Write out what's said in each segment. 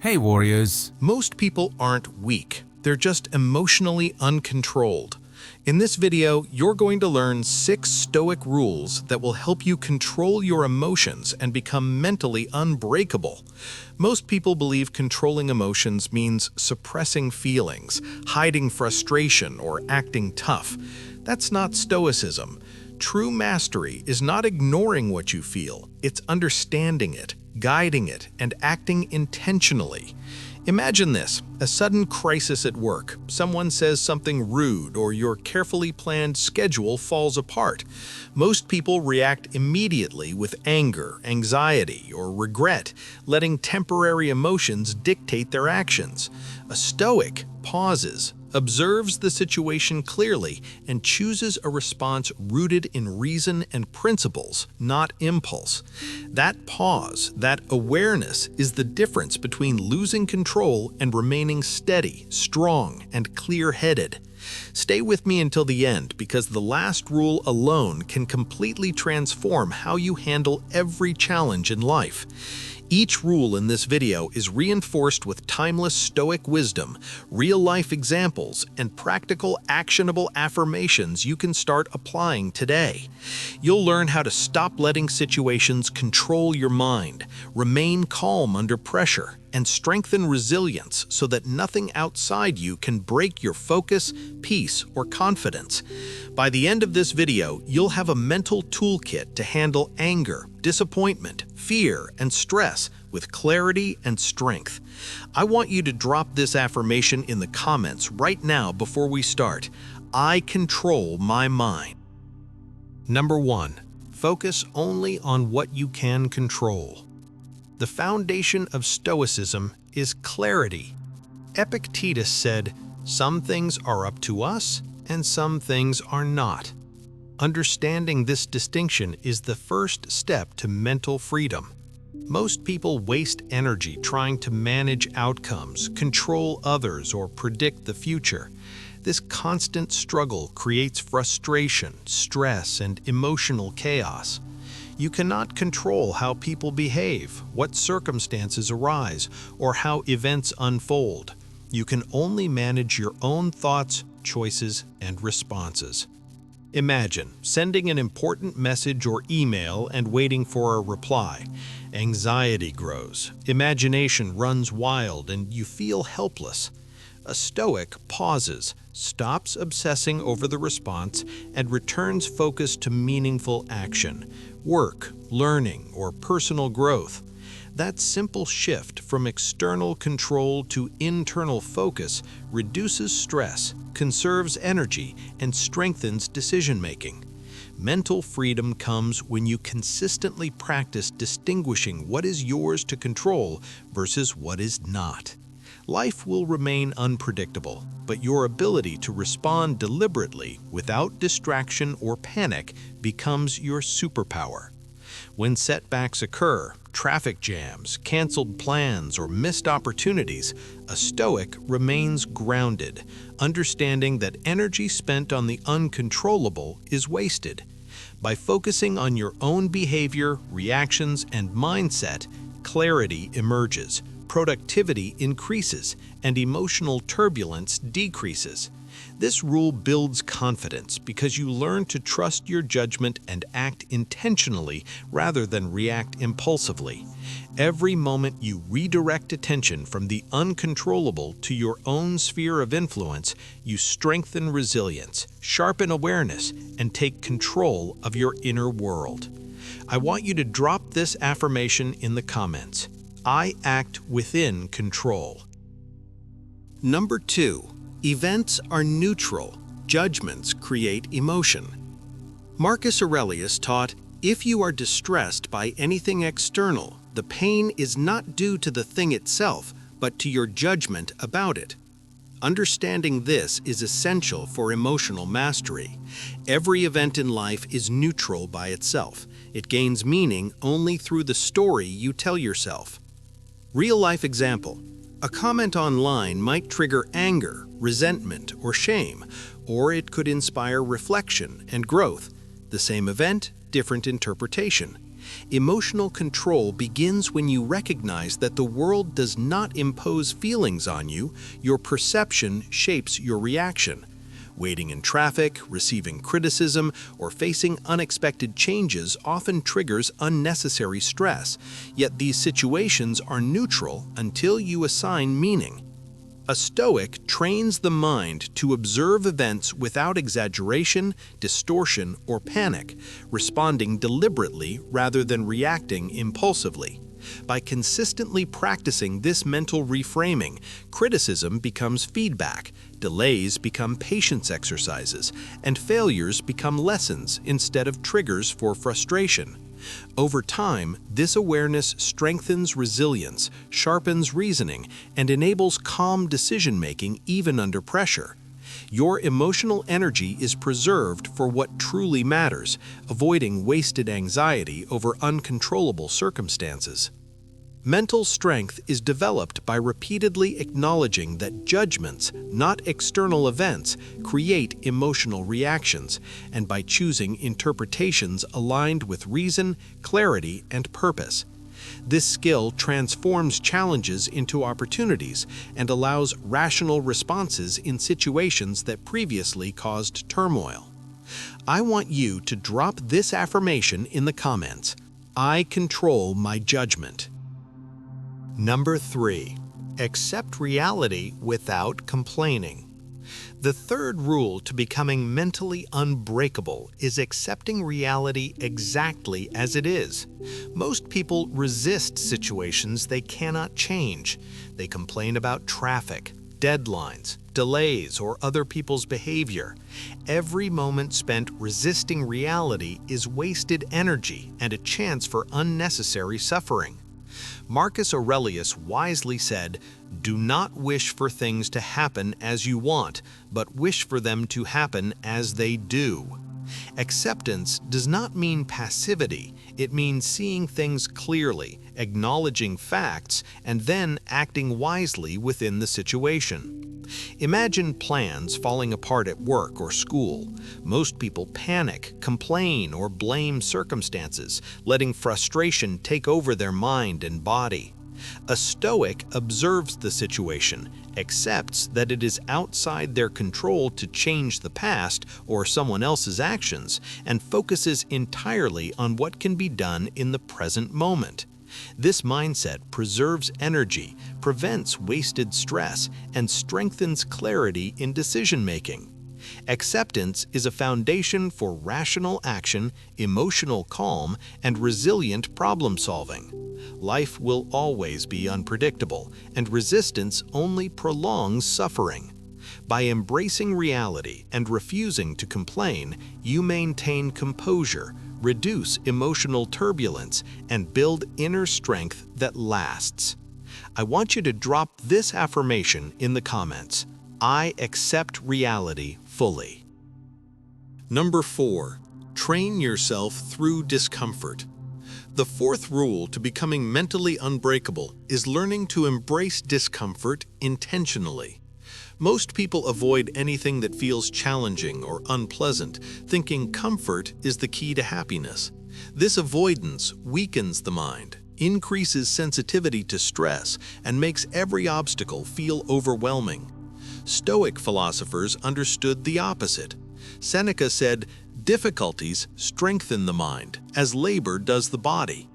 Hey warriors! Most people aren't weak, they're just emotionally uncontrolled. In this video, you're going to learn 6 Stoic rules that will help you control your emotions and become mentally unbreakable. Most people believe controlling emotions means suppressing feelings, hiding frustration, or acting tough. That's not Stoicism. True mastery is not ignoring what you feel, it's understanding it, guiding it, and acting intentionally. Imagine this, a sudden crisis at work. Someone says something rude or your carefully planned schedule falls apart. Most people react immediately with anger, anxiety, or regret, letting temporary emotions dictate their actions. A Stoic pauses, observes the situation clearly, and chooses a response rooted in reason and principles, not impulse. That pause, that awareness, is the difference between losing control and remaining steady, strong, and clear-headed. Stay with me until the end, because the last rule alone can completely transform how you handle every challenge in life. Each rule in this video is reinforced with timeless Stoic wisdom, real-life examples, and practical, actionable affirmations you can start applying today. You'll learn how to stop letting situations control your mind, remain calm under pressure, and strengthen resilience so that nothing outside you can break your focus, peace, or confidence. By the end of this video, you'll have a mental toolkit to handle anger, disappointment, fear, and stress with clarity and strength. I want you to drop this affirmation in the comments right now before we start. I control my mind. Number 1. Focus only on what you can control. The foundation of Stoicism is clarity. Epictetus said, "Some things are up to us, and some things are not." Understanding this distinction is the first step to mental freedom. Most people waste energy trying to manage outcomes, control others, or predict the future. This constant struggle creates frustration, stress, and emotional chaos. You cannot control how people behave, what circumstances arise, or how events unfold. You can only manage your own thoughts, choices, and responses. Imagine sending an important message or email and waiting for a reply. Anxiety grows, imagination runs wild, and you feel helpless. A Stoic pauses, stops obsessing over the response, and returns focus to meaningful action, work, learning, or personal growth. That simple shift from external control to internal focus reduces stress, conserves energy, and strengthens decision-making. Mental freedom comes when you consistently practice distinguishing what is yours to control versus what is not. Life will remain unpredictable, but your ability to respond deliberately without distraction or panic becomes your superpower. When setbacks occur, traffic jams, canceled plans, or missed opportunities, a Stoic remains grounded, understanding that energy spent on the uncontrollable is wasted. By focusing on your own behavior, reactions, and mindset, clarity emerges, productivity increases, and emotional turbulence decreases. This rule builds confidence because you learn to trust your judgment and act intentionally rather than react impulsively. Every moment you redirect attention from the uncontrollable to your own sphere of influence, you strengthen resilience, sharpen awareness, and take control of your inner world. I want you to drop this affirmation in the comments. I act within control. Number 2. Events are neutral. Judgments create emotion. Marcus Aurelius taught, if you are distressed by anything external, the pain is not due to the thing itself, but to your judgment about it. Understanding this is essential for emotional mastery. Every event in life is neutral by itself. It gains meaning only through the story you tell yourself. Real-life example. A comment online might trigger anger, resentment, or shame, or it could inspire reflection and growth. The same event, different interpretation. Emotional control begins when you recognize that the world does not impose feelings on you, your perception shapes your reaction. Waiting in traffic, receiving criticism, or facing unexpected changes often triggers unnecessary stress, yet these situations are neutral until you assign meaning. A Stoic trains the mind to observe events without exaggeration, distortion, or panic, responding deliberately rather than reacting impulsively. By consistently practicing this mental reframing, criticism becomes feedback, delays become patience exercises, and failures become lessons instead of triggers for frustration. Over time, this awareness strengthens resilience, sharpens reasoning, and enables calm decision-making even under pressure. Your emotional energy is preserved for what truly matters, avoiding wasted anxiety over uncontrollable circumstances. Mental strength is developed by repeatedly acknowledging that judgments, not external events, create emotional reactions, and by choosing interpretations aligned with reason, clarity, and purpose. This skill transforms challenges into opportunities and allows rational responses in situations that previously caused turmoil. I want you to drop this affirmation in the comments. I control my judgment. Number 3. Accept reality without complaining. The third rule to becoming mentally unbreakable is accepting reality exactly as it is. Most people resist situations they cannot change. They complain about traffic, deadlines, delays, or other people's behavior. Every moment spent resisting reality is wasted energy and a chance for unnecessary suffering. Marcus Aurelius wisely said, "Do not wish for things to happen as you want, but wish for them to happen as they do." Acceptance does not mean passivity. It means seeing things clearly, acknowledging facts, and then acting wisely within the situation. Imagine plans falling apart at work or school. Most people panic, complain, or blame circumstances, letting frustration take over their mind and body. A Stoic observes the situation, accepts that it is outside their control to change the past or someone else's actions, and focuses entirely on what can be done in the present moment. This mindset preserves energy, prevents wasted stress, and strengthens clarity in decision-making. Acceptance is a foundation for rational action, emotional calm, and resilient problem-solving. Life will always be unpredictable, and resistance only prolongs suffering. By embracing reality and refusing to complain, you maintain composure, reduce emotional turbulence, and build inner strength that lasts. I want you to drop this affirmation in the comments. I accept reality fully. Number 4. Train yourself through discomfort. The fourth rule to becoming mentally unbreakable is learning to embrace discomfort intentionally. Most people avoid anything that feels challenging or unpleasant, thinking comfort is the key to happiness. This avoidance weakens the mind, increases sensitivity to stress, and makes every obstacle feel overwhelming. Stoic philosophers understood the opposite. Seneca said, "Difficulties strengthen the mind, as labor does the body."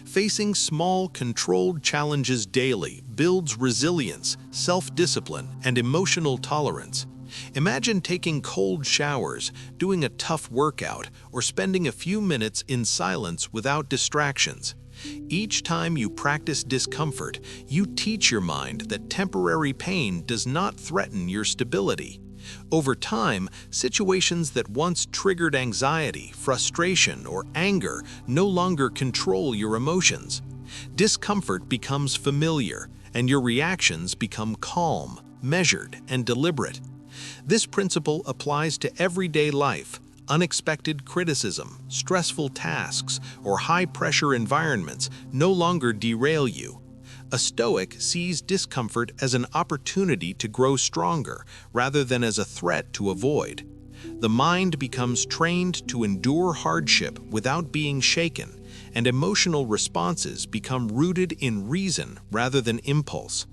Facing small, controlled challenges daily builds resilience, self-discipline, and emotional tolerance. Imagine taking cold showers, doing a tough workout, or spending a few minutes in silence without distractions. Each time you practice discomfort, you teach your mind that temporary pain does not threaten your stability. Over time, situations that once triggered anxiety, frustration, or anger no longer control your emotions. Discomfort becomes familiar, and your reactions become calm, measured, and deliberate. This principle applies to everyday life. Unexpected criticism, stressful tasks, or high-pressure environments no longer derail you. A Stoic sees discomfort as an opportunity to grow stronger rather than as a threat to avoid. The mind becomes trained to endure hardship without being shaken, and emotional responses become rooted in reason rather than impulse.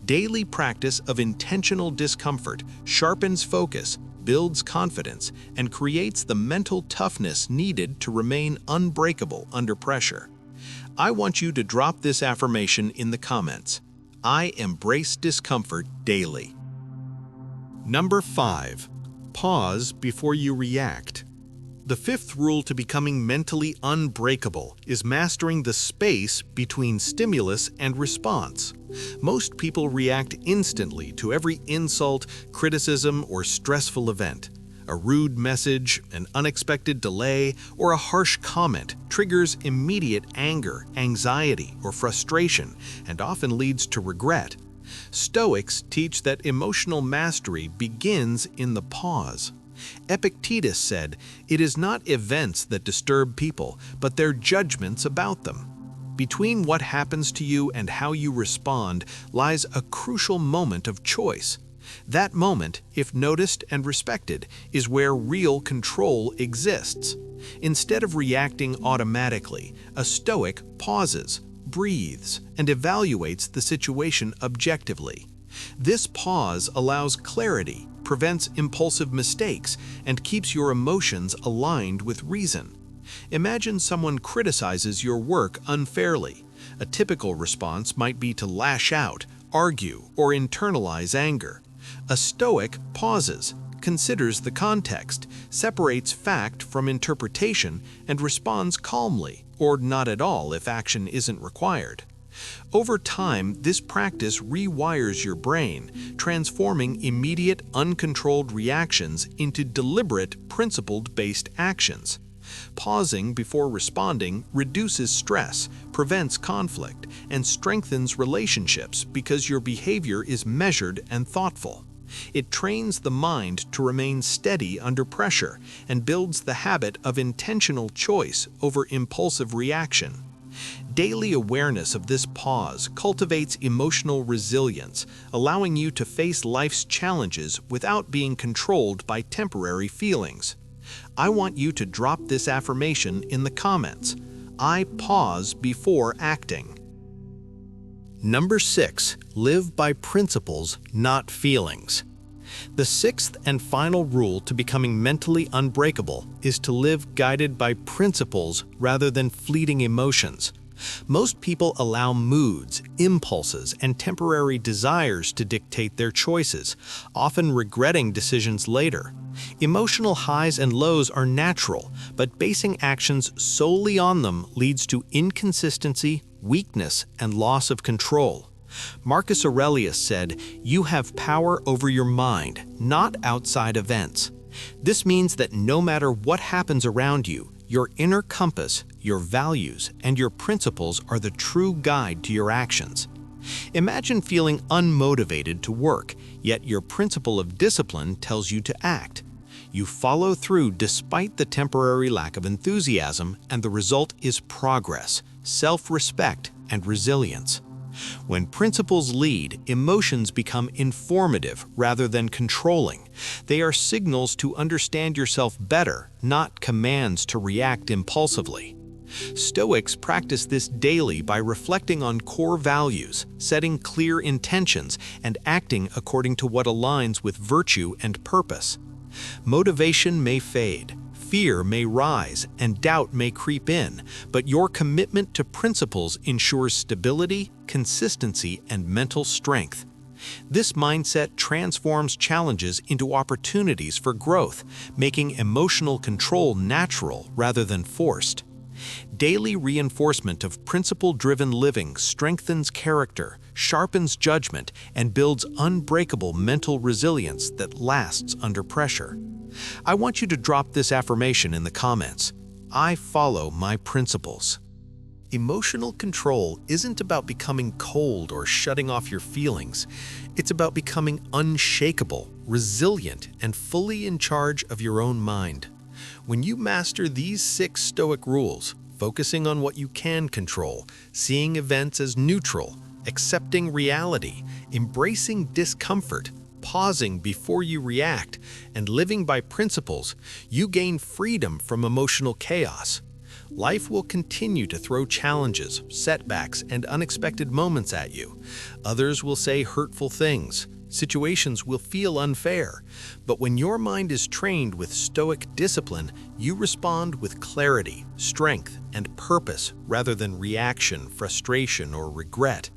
Daily practice of intentional discomfort sharpens focus, builds confidence, and creates the mental toughness needed to remain unbreakable under pressure. I want you to drop this affirmation in the comments. I embrace discomfort daily. Number 5. Pause before you react. The fifth rule to becoming mentally unbreakable is mastering the space between stimulus and response. Most people react instantly to every insult, criticism, or stressful event. A rude message, an unexpected delay, or a harsh comment triggers immediate anger, anxiety, or frustration, and often leads to regret. Stoics teach that emotional mastery begins in the pause. Epictetus said, "It is not events that disturb people, but their judgments about them." Between what happens to you and how you respond lies a crucial moment of choice. That moment, if noticed and respected, is where real control exists. Instead of reacting automatically, a Stoic pauses, breathes, and evaluates the situation objectively. This pause allows clarity, prevents impulsive mistakes, and keeps your emotions aligned with reason. Imagine someone criticizes your work unfairly. A typical response might be to lash out, argue, or internalize anger. A Stoic pauses, considers the context, separates fact from interpretation, and responds calmly, or not at all if action isn't required. Over time, this practice rewires your brain, transforming immediate, uncontrolled reactions into deliberate, principled-based actions. Pausing before responding reduces stress, prevents conflict, and strengthens relationships because your behavior is measured and thoughtful. It trains the mind to remain steady under pressure and builds the habit of intentional choice over impulsive reaction. Daily awareness of this pause cultivates emotional resilience, allowing you to face life's challenges without being controlled by temporary feelings. I want you to drop this affirmation in the comments. I pause before acting. Number 6. Live by principles, not feelings. The sixth and final rule to becoming mentally unbreakable is to live guided by principles rather than fleeting emotions. Most people allow moods, impulses, and temporary desires to dictate their choices, often regretting decisions later. Emotional highs and lows are natural, but basing actions solely on them leads to inconsistency, weakness, and loss of control. Marcus Aurelius said, "You have power over your mind, not outside events." This means that no matter what happens around you, your inner compass, your values, and your principles are the true guide to your actions. Imagine feeling unmotivated to work, yet your principle of discipline tells you to act. You follow through despite the temporary lack of enthusiasm, and the result is progress, self-respect, and resilience. When principles lead, emotions become informative rather than controlling. They are signals to understand yourself better, not commands to react impulsively. Stoics practice this daily by reflecting on core values, setting clear intentions, and acting according to what aligns with virtue and purpose. Motivation may fade, fear may rise, and doubt may creep in, but your commitment to principles ensures stability, consistency, and mental strength. This mindset transforms challenges into opportunities for growth, making emotional control natural rather than forced. Daily reinforcement of principle-driven living strengthens character, sharpens judgment, and builds unbreakable mental resilience that lasts under pressure. I want you to drop this affirmation in the comments. I follow my principles. Emotional control isn't about becoming cold or shutting off your feelings. It's about becoming unshakable, resilient, and fully in charge of your own mind. When you master these 6 Stoic rules, focusing on what you can control, seeing events as neutral, accepting reality, embracing discomfort, pausing before you react, and living by principles, you gain freedom from emotional chaos. Life will continue to throw challenges, setbacks, and unexpected moments at you. Others will say hurtful things. Situations will feel unfair. But when your mind is trained with Stoic discipline, you respond with clarity, strength, and purpose rather than reaction, frustration, or regret.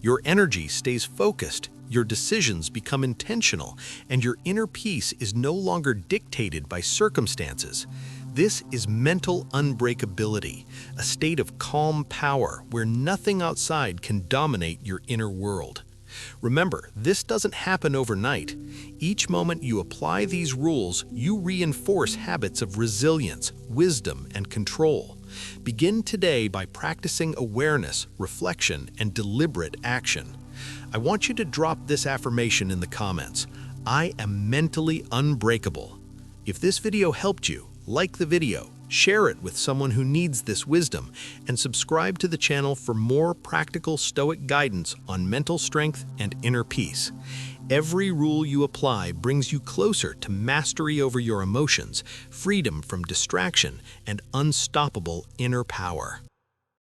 Your energy stays focused, your decisions become intentional, and your inner peace is no longer dictated by circumstances. This is mental unbreakability, a state of calm power where nothing outside can dominate your inner world. Remember, this doesn't happen overnight. Each moment you apply these rules, you reinforce habits of resilience, wisdom, and control. Begin today by practicing awareness, reflection, and deliberate action. I want you to drop this affirmation in the comments. I am mentally unbreakable. If this video helped you, like the video, share it with someone who needs this wisdom, and subscribe to the channel for more practical Stoic guidance on mental strength and inner peace. Every rule you apply brings you closer to mastery over your emotions, freedom from distraction, and unstoppable inner power.